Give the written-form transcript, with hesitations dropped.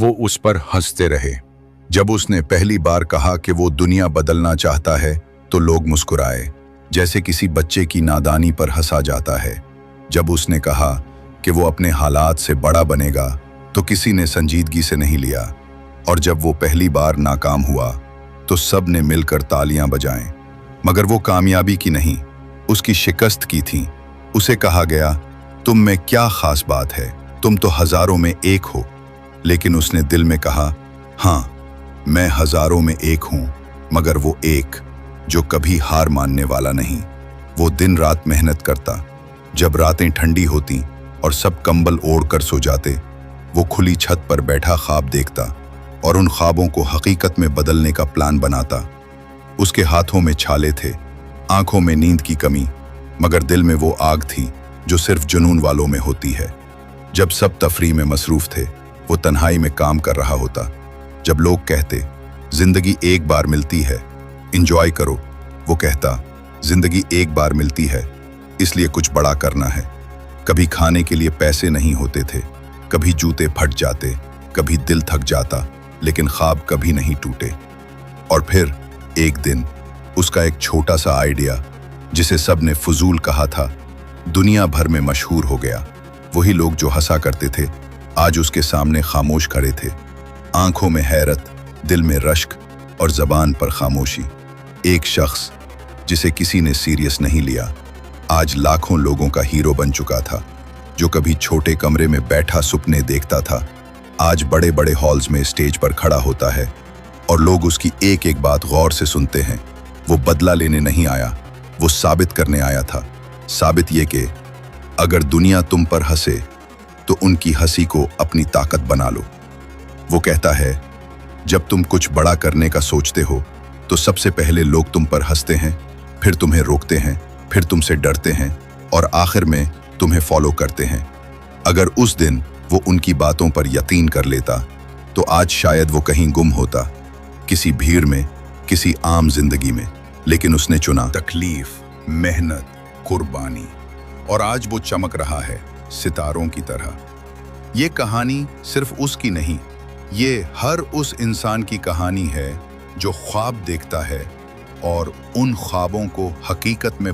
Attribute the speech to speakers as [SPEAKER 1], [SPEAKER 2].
[SPEAKER 1] वो उस पर हंसते रहे। जब उसने पहली बार कहा कि वो दुनिया बदलना चाहता है तो लोग मुस्कुराए, जैसे किसी बच्चे की नादानी पर हंसा जाता है। जब उसने कहा कि वो अपने हालात से बड़ा बनेगा तो किसी ने संजीदगी से नहीं लिया। और जब वो पहली बार नाकाम हुआ तो सब ने मिलकर तालियां बजाएं। मगर वो कामयाबी की नहीं, उसकी शिकस्त की थी। उसे कहा गया, तुम में क्या खास बात है, तुम तो हजारों में एक हो। लेकिन उसने दिल में कहा, हाँ, मैं हजारों में एक हूं, मगर वो एक जो कभी हार मानने वाला नहीं। वो दिन रात मेहनत करता। जब रातें ठंडी होती और सब कंबल ओढ़ कर सो जाते, वो खुली छत पर बैठा ख्वाब देखता और उन ख्वाबों को हकीकत में बदलने का प्लान बनाता। उसके हाथों में छाले थे, आंखों में नींद की कमी, मगर दिल में वो आग थी जो सिर्फ जुनून वालों में होती है। जब सब तफरीह में मसरूफ थे, वो तन्हाई में काम कर रहा होता। जब लोग कहते, जिंदगी एक बार मिलती है, इंजॉय करो, वो कहता, जिंदगी एक बार मिलती है, इसलिए कुछ बड़ा करना है। कभी खाने के लिए पैसे नहीं होते थे, कभी जूते फट जाते, कभी दिल थक जाता, लेकिन ख्वाब कभी नहीं टूटे। और फिर एक दिन उसका एक छोटा सा आइडिया, जिसे सब ने फजूल कहा था, दुनिया भर में मशहूर हो गया। वही लोग जो हंसा करते थे आज उसके सामने खामोश खड़े थे, आंखों में हैरत, दिल में रश्क और जबान पर खामोशी। एक शख्स जिसे किसी ने सीरियस नहीं लिया, आज लाखों लोगों का हीरो बन चुका था। जो कभी छोटे कमरे में बैठा सुपने देखता था, आज बड़े बड़े हॉल्स में स्टेज पर खड़ा होता है और लोग उसकी एक एक बात गौर से सुनते हैं। वो बदला लेने नहीं आया, वो साबित करने आया था। साबित ये कि अगर दुनिया तुम पर हंसे तो उनकी हंसी को अपनी ताकत बना लो। वो कहता है, जब तुम कुछ बड़ा करने का सोचते हो तो सबसे पहले लोग तुम पर हंसते हैं, फिर तुम्हें रोकते हैं, फिर तुमसे डरते हैं और आखिर में तुम्हें फॉलो करते हैं। अगर उस दिन वो उनकी बातों पर यकीन कर लेता तो आज शायद वो कहीं गुम होता, किसी भीड़ में, किसी आम जिंदगी में। लेकिन उसने चुना तकलीफ, मेहनत, कुर्बानी, और आज वो चमक रहा है सितारों की तरह। ये कहानी सिर्फ उसकी नहीं, ये हर उस इंसान की कहानी है जो ख्वाब देखता है और उन ख्वाबों को हकीकत में